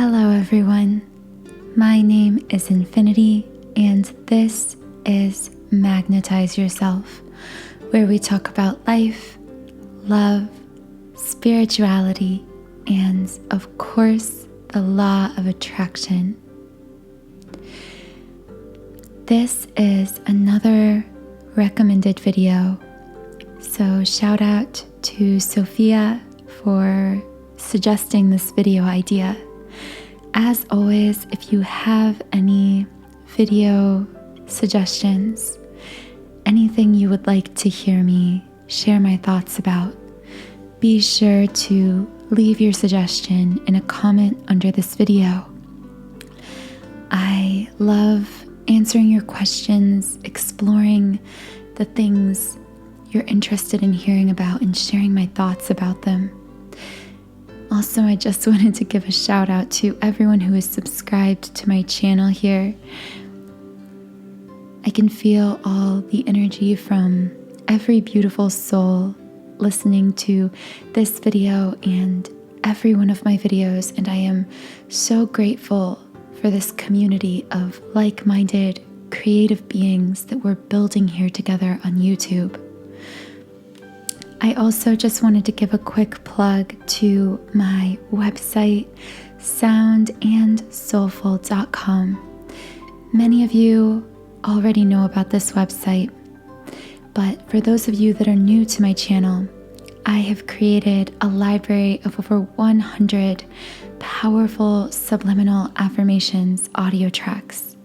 Hello everyone, my name is Infinity and this is Magnetize Yourself, where we talk about life, love, spirituality, and of course, the law of attraction. This is another recommended video, so shout out to Sophia for suggesting this video idea. As always, if you have any video suggestions, anything you would like to hear me share my thoughts about, be sure to leave your suggestion in a comment under this video. I love answering your questions, exploring the things you're interested in hearing about, and sharing my thoughts about them. Also, I just wanted to give a shout out to everyone who is subscribed to my channel here. I can feel all the energy from every beautiful soul listening to this video and every one of my videos, and I am so grateful for this community of like-minded, creative beings that we're building here together on YouTube. I also just wanted to give a quick plug to my website, soundandsoulful.com. Many of you already know about this website, but for those of you that are new to my channel, I have created a library of over 100 powerful subliminal affirmations audio tracks.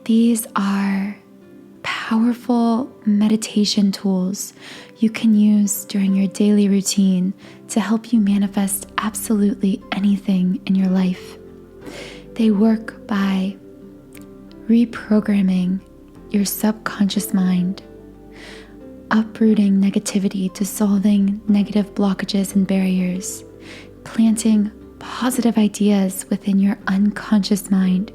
These are powerful meditation tools you can use during your daily routine to help you manifest absolutely anything in your life. They work by reprogramming your subconscious mind, uprooting negativity, dissolving negative blockages and barriers, planting positive ideas within your unconscious mind,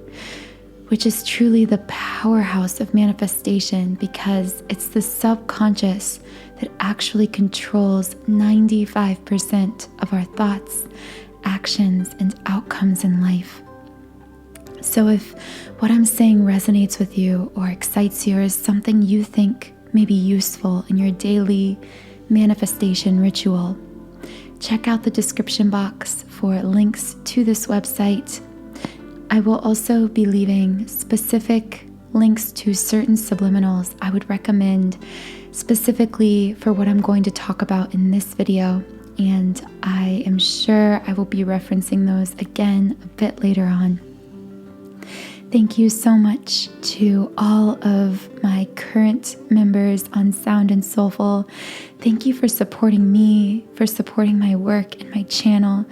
which is truly the powerhouse of manifestation, because it's the subconscious that actually controls 95% of our thoughts, actions, and outcomes in life. So if what I'm saying resonates with you or excites you, or is something you think may be useful in your daily manifestation ritual, check out the description box for links to this website. I will also be leaving specific links to certain subliminals I would recommend specifically for what I'm going to talk about in this video, and I am sure I will be referencing those again a bit later on. Thank you so much to all of my current members on Sound and Soulful. Thank you for supporting me, for supporting my work and my channel.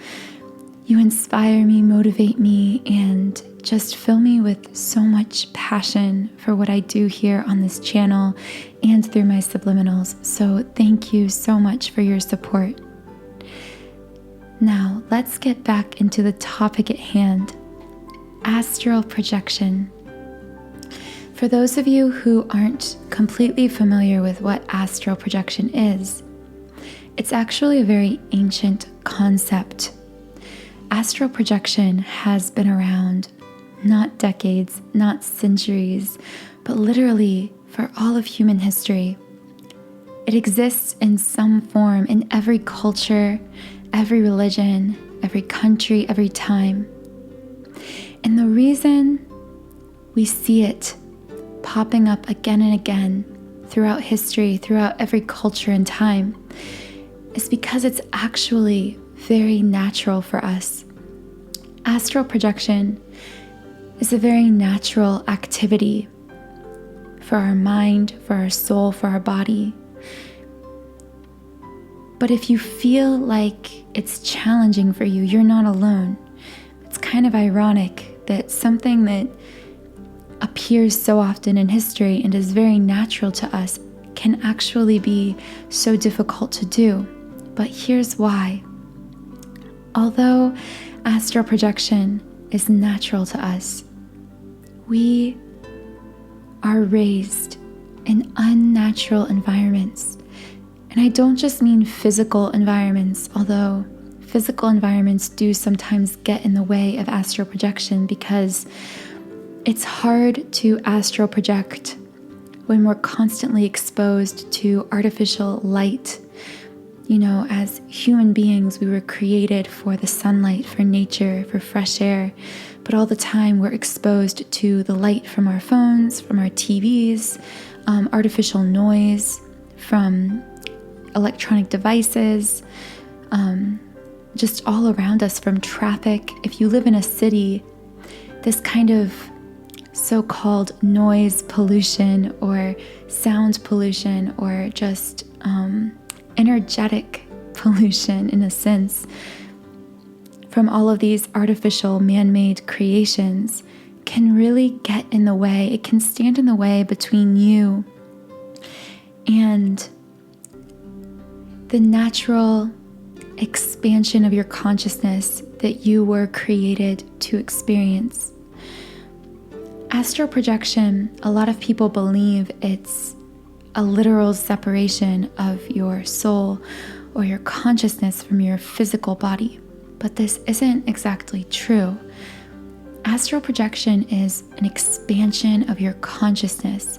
You inspire me, motivate me, and just fill me with so much passion for what I do here on this channel and through my subliminals. So thank you so much for your support. Now, let's get back into the topic at hand, astral projection. For those of you who aren't completely familiar with what astral projection is, it's actually a very ancient concept. Astral projection has been around not decades, not centuries, but literally for all of human history. It exists in some form in every culture, every religion, every country, every time. And the reason we see it popping up again and again throughout history, throughout every culture and time, is because it's actually very natural for us. Astral projection is a very natural activity for our mind, for our soul, for our body. But if you feel like it's challenging for you, you're not alone. It's kind of ironic that something that appears so often in history and is very natural to us can actually be so difficult to do. But here's why. Although astral projection is natural to us, we are raised in unnatural environments. And I don't just mean physical environments, although physical environments do sometimes get in the way of astral projection because it's hard to astral project when we're constantly exposed to artificial light. You know, as human beings, we were created for the sunlight, for nature, for fresh air, but all the time we're exposed to the light from our phones, from our TVs, artificial noise from electronic devices, just all around us, from traffic. If you live in a city, this kind of so-called noise pollution or sound pollution or just energetic pollution, in a sense, from all of these artificial man-made creations can really get in the way. It can stand in the way between you and the natural expansion of your consciousness that you were created to experience. Astral projection, a lot of people believe it's a literal separation of your soul or your consciousness from your physical body, but this isn't exactly true. Astral projection is an expansion of your consciousness.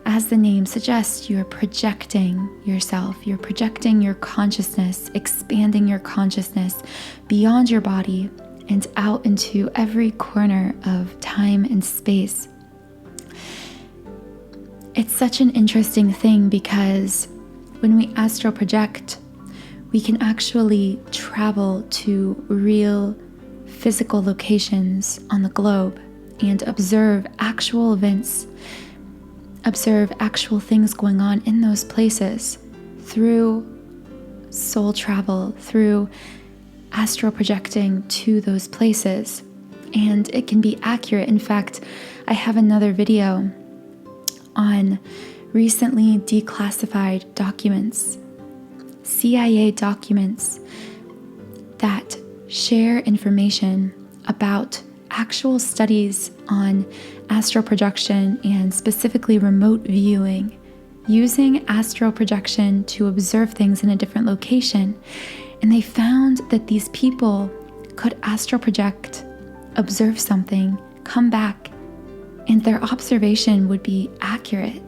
As the name suggests, you're projecting yourself, you're projecting your consciousness, expanding your consciousness beyond your body and out into every corner of time and space. It's such an interesting thing because when we astral project, we can actually travel to real physical locations on the globe and observe actual events, observe actual things going on in those places through soul travel, through astral projecting to those places. And it can be accurate. In fact, I have another video on recently declassified documents, CIA documents that share information about actual studies on astral projection and specifically remote viewing, using astral projection to observe things in a different location. And they found that these people could astral project, observe something, come back, and their observation would be accurate.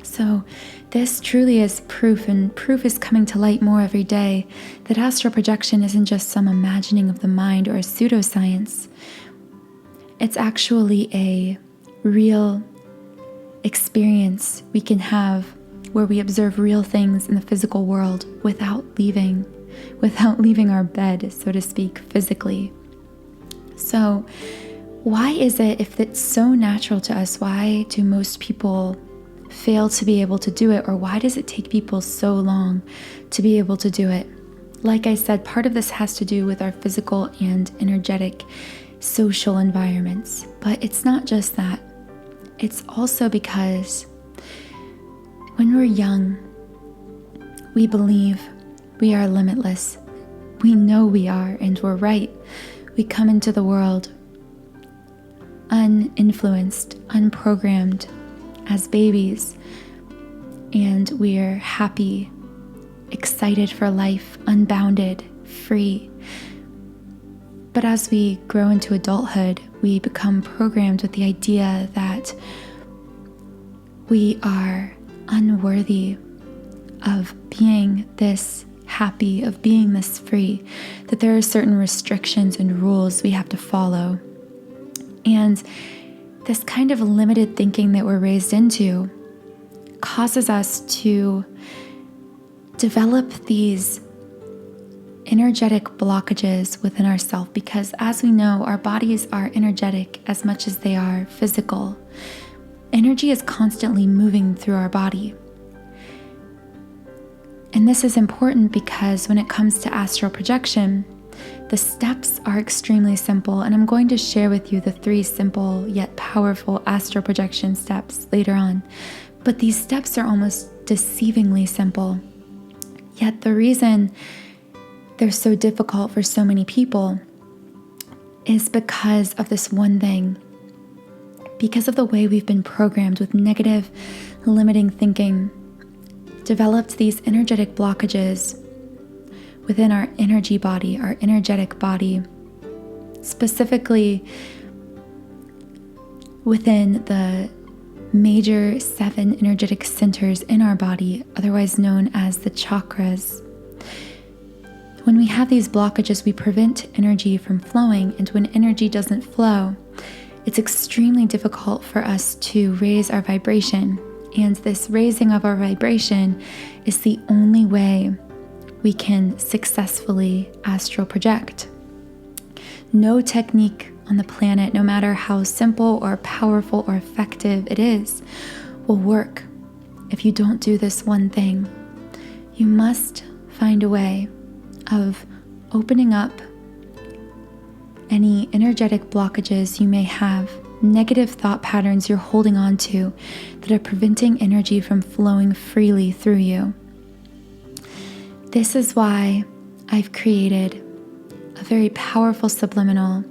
So this truly is proof, and proof is coming to light more every day, that astral projection isn't just some imagining of the mind or a pseudoscience. It's actually a real experience we can have where we observe real things in the physical world without leaving our bed, so to speak, physically. So why is it, if it's so natural to us, why do most people fail to be able to do it? Or why does it take people so long to be able to do it? Like I said, part of this has to do with our physical and energetic social environments. But it's not just that. It's also because when we're young, we believe we are limitless. We know we are, and we're right. We come into the world uninfluenced, unprogrammed as babies, and we're happy, excited for life, unbounded, free. But as we grow into adulthood, we become programmed with the idea that we are unworthy of being this happy, of being this free, that there are certain restrictions and rules we have to follow. And this kind of limited thinking that we're raised into causes us to develop these energetic blockages within ourselves, because as we know, our bodies are energetic as much as they are physical. Energy is constantly moving through our body. And this is important because when it comes to astral projection, the steps are extremely simple, and I'm going to share with you the 3 simple yet powerful astral projection steps later on. But these steps are almost deceivingly simple. Yet the reason they're so difficult for so many people is because of this one thing. Because of the way we've been programmed with negative, limiting thinking, developed these energetic blockages within our energy body, our energetic body, specifically within the major 7 energetic centers in our body, otherwise known as the chakras. When we have these blockages, we prevent energy from flowing, and when energy doesn't flow, it's extremely difficult for us to raise our vibration. And this raising of our vibration is the only way we can successfully astral project. No technique on the planet, no matter how simple or powerful or effective it is, will work if you don't do this one thing. You must find a way of opening up any energetic blockages you may have, negative thought patterns you're holding on to that are preventing energy from flowing freely through you. This is why I've created a very powerful subliminal.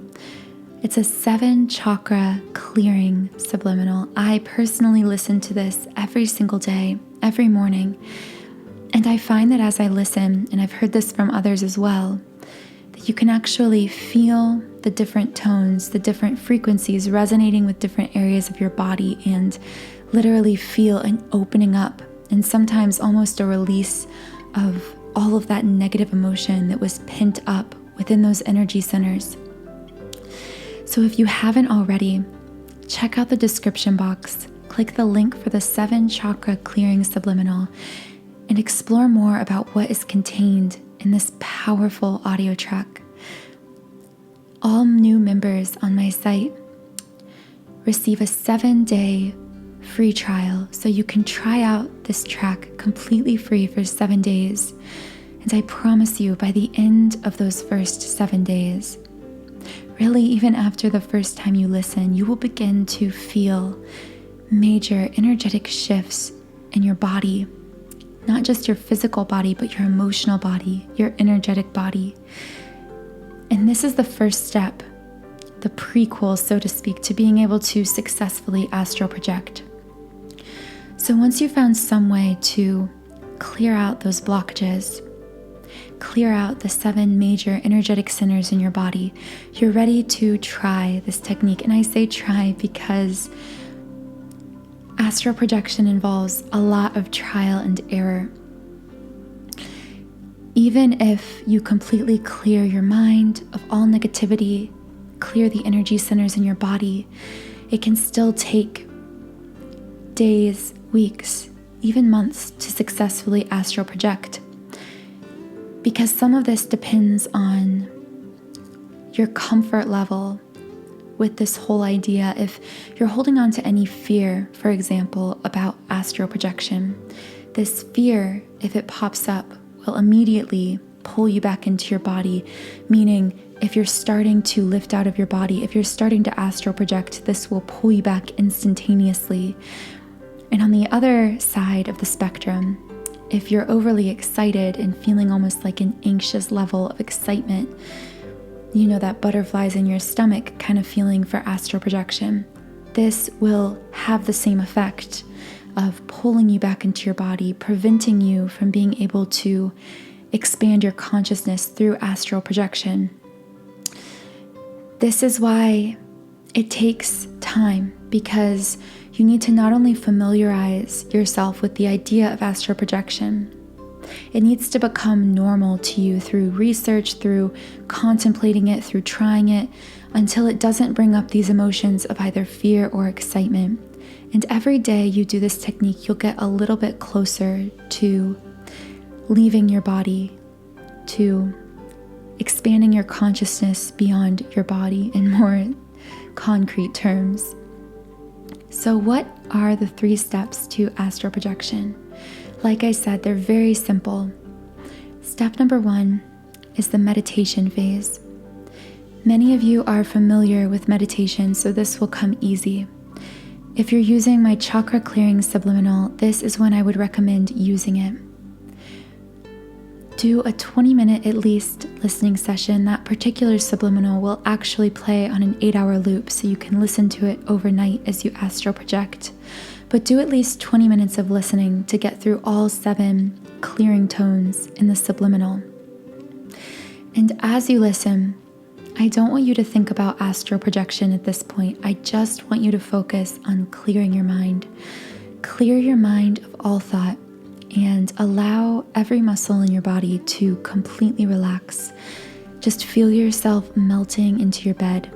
It's a 7 chakra clearing subliminal. I personally listen to this every single day, every morning. And I find that as I listen, and I've heard this from others as well, that you can actually feel the different tones, the different frequencies resonating with different areas of your body, and literally feel an opening up and sometimes almost a release of all of that negative emotion that was pent up within those energy centers. So if you haven't already, check out the description box, click the link for the 7 chakra clearing subliminal, and explore more about what is contained in this powerful audio track. All new members on my site receive a 7-day free trial, so you can try out this track completely free for 7 days. And I promise you, by the end of those first 7 days, really even after the first time you listen, you will begin to feel major energetic shifts in your body. Not just your physical body, but your emotional body, your energetic body. And this is the first step, the prequel, so to speak, to being able to successfully astral project. So once you've found some way to clear out those blockages, clear out the 7 major energetic centers in your body, you're ready to try this technique. And I say try because astral projection involves a lot of trial and error. Even if you completely clear your mind of all negativity, clear the energy centers in your body, it can still take days, weeks, even months to successfully astral project. Because some of this depends on your comfort level with this whole idea. If you're holding on to any fear, for example, about astral projection, this fear, if it pops up, will immediately pull you back into your body. Meaning, if you're starting to lift out of your body, if you're starting to astral project, this will pull you back instantaneously. And on the other side of the spectrum, if you're overly excited and feeling almost like an anxious level of excitement, you know, that butterflies in your stomach kind of feeling for astral projection, this will have the same effect of pulling you back into your body, preventing you from being able to expand your consciousness through astral projection. This is why it takes time, because you need to not only familiarize yourself with the idea of astral projection, it needs to become normal to you through research, through contemplating it, through trying it, until it doesn't bring up these emotions of either fear or excitement. And every day you do this technique, you'll get a little bit closer to leaving your body, to expanding your consciousness beyond your body in more concrete terms. So what are the 3 steps to astral projection? Like I said, they're very simple. Step number 1 is the meditation phase. Many of you are familiar with meditation, so this will come easy. If you're using my chakra clearing subliminal, this is when I would recommend using it. Do a 20-minute at least listening session. That particular subliminal will actually play on an 8-hour loop, so you can listen to it overnight as you astral project. But do at least 20 minutes of listening to get through all 7 clearing tones in the subliminal. And as you listen, I don't want you to think about astral projection at this point. I just want you to focus on clearing your mind. Clear your mind of all thought and allow every muscle in your body to completely relax. Just feel yourself melting into your bed.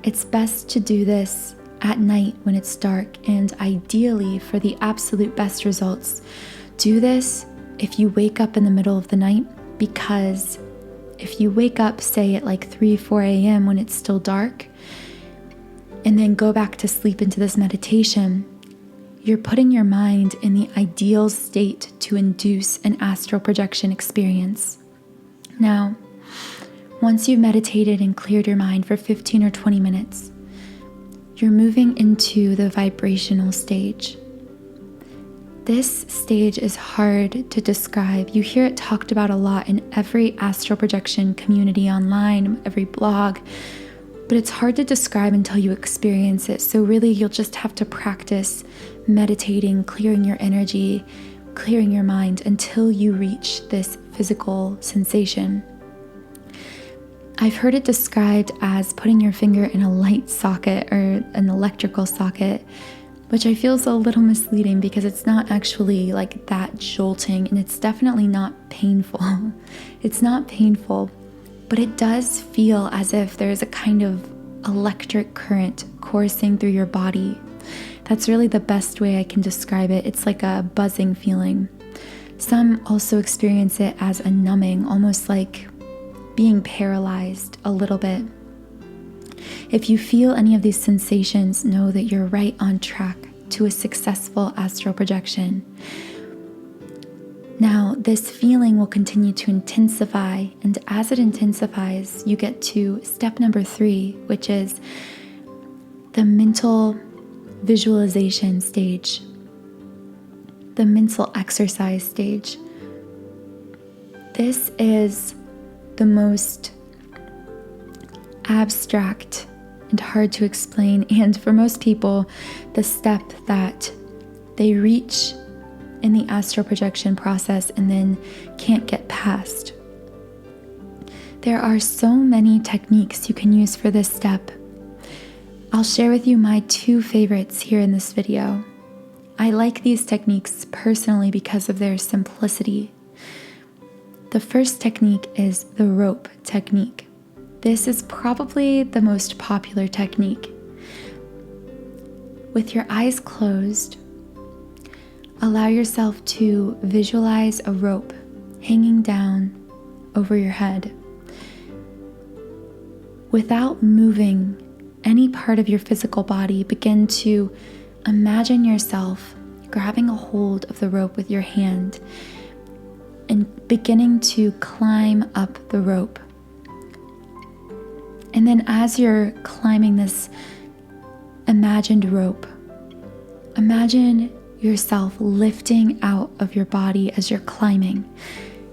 It's best to do this at night when it's dark, and ideally, for the absolute best results, do this if you wake up in the middle of the night, because if you wake up, say at like 3, 4 a.m. when it's still dark, and then go back to sleep into this meditation, you're putting your mind in the ideal state to induce an astral projection experience. Now, once you've meditated and cleared your mind for 15 or 20 minutes, you're moving into the vibrational stage. This stage is hard to describe. You hear it talked about a lot in every astral projection community online, every blog, but it's hard to describe until you experience it. So really, you'll just have to practice meditating, clearing your energy, clearing your mind until you reach this physical sensation. I've heard it described as putting your finger in a light socket or an electrical socket, which I feel is a little misleading because it's not actually like that jolting, and it's definitely not painful. It's not painful, but it does feel as if there's a kind of electric current coursing through your body. That's really the best way I can describe it. It's like a buzzing feeling. Some also experience it as a numbing, almost like being paralyzed a little bit. If you feel any of these sensations, know that you're right on track to a successful astral projection. Now, this feeling will continue to intensify, and as it intensifies, you get to step number 3, which is the mental visualization stage, the mental exercise stage. This is the most abstract and hard to explain, and for most people, the step that they reach in the astral projection process and then can't get past. There are so many techniques you can use for this step. I'll share with you my 2 favorites here in this video. I like these techniques personally because of their simplicity. The first technique is the rope technique. This is probably the most popular technique. With your eyes closed, allow yourself to visualize a rope hanging down over your head. Without moving any part of your physical body, begin to imagine yourself grabbing a hold of the rope with your hand and beginning to climb up the rope. And then as you're climbing this imagined rope, imagine yourself lifting out of your body as you're climbing.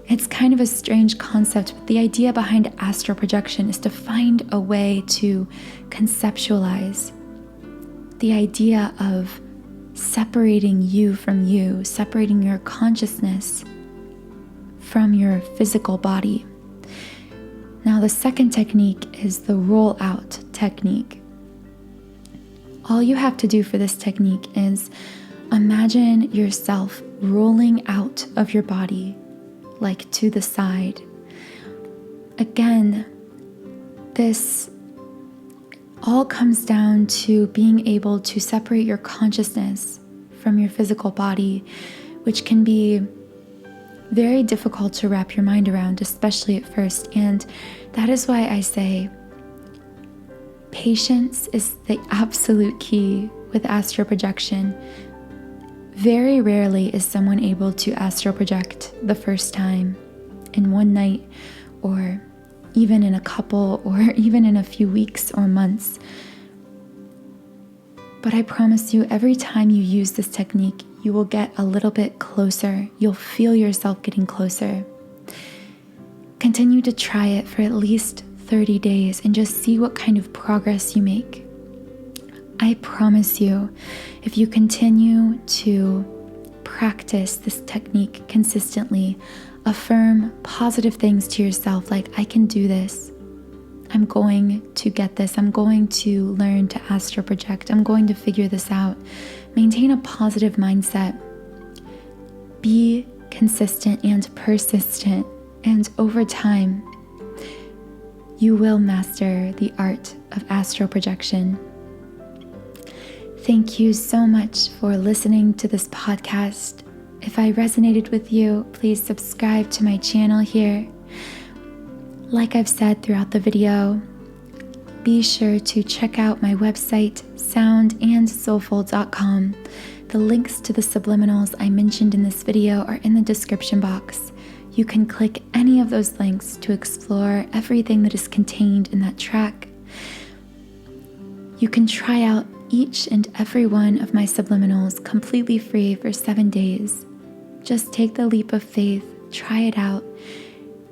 It's kind of a strange concept, but the idea behind astral projection is to find a way to conceptualize the idea of separating you, separating your consciousness from your physical body. Now, the second technique is the roll out technique. All you have to do for this technique is imagine yourself rolling out of your body, like to the side. Again, this all comes down to being able to separate your consciousness from your physical body, which can be very difficult to wrap your mind around, especially at first. And that is why I say patience is the absolute key with astral projection. Very rarely is someone able to astral project the first time in one night, or even in a couple, or even in a few weeks or months. But I promise you, every time you use this technique, you will get a little bit closer. You'll feel yourself getting closer. Continue to try it for at least 30 days and just see what kind of progress you make. I promise you, if you continue to practice this technique consistently, Affirm positive things to yourself like, I can do this. I'm going to get this. I'm going to learn to astral project. I'm going to figure this out. Maintain a positive mindset. Be consistent and persistent. And over time, you will master the art of astral projection. Thank you so much for listening to this podcast. If I resonated with you, please subscribe to my channel here. Like I've said throughout the video, be sure to check out my website, soundandsoulful.com. The links to the subliminals I mentioned in this video are in the description box. You can click any of those links to explore everything that is contained in that track. You can try out each and every one of my subliminals completely free for 7 days. Just take the leap of faith, try it out,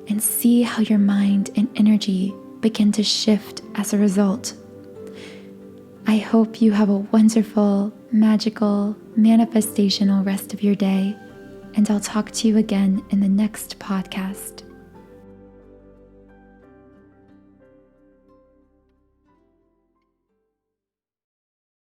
and see how your mind and energy begin to shift as a result. I hope you have a wonderful, magical, manifestational rest of your day, and I'll talk to you again in the next podcast.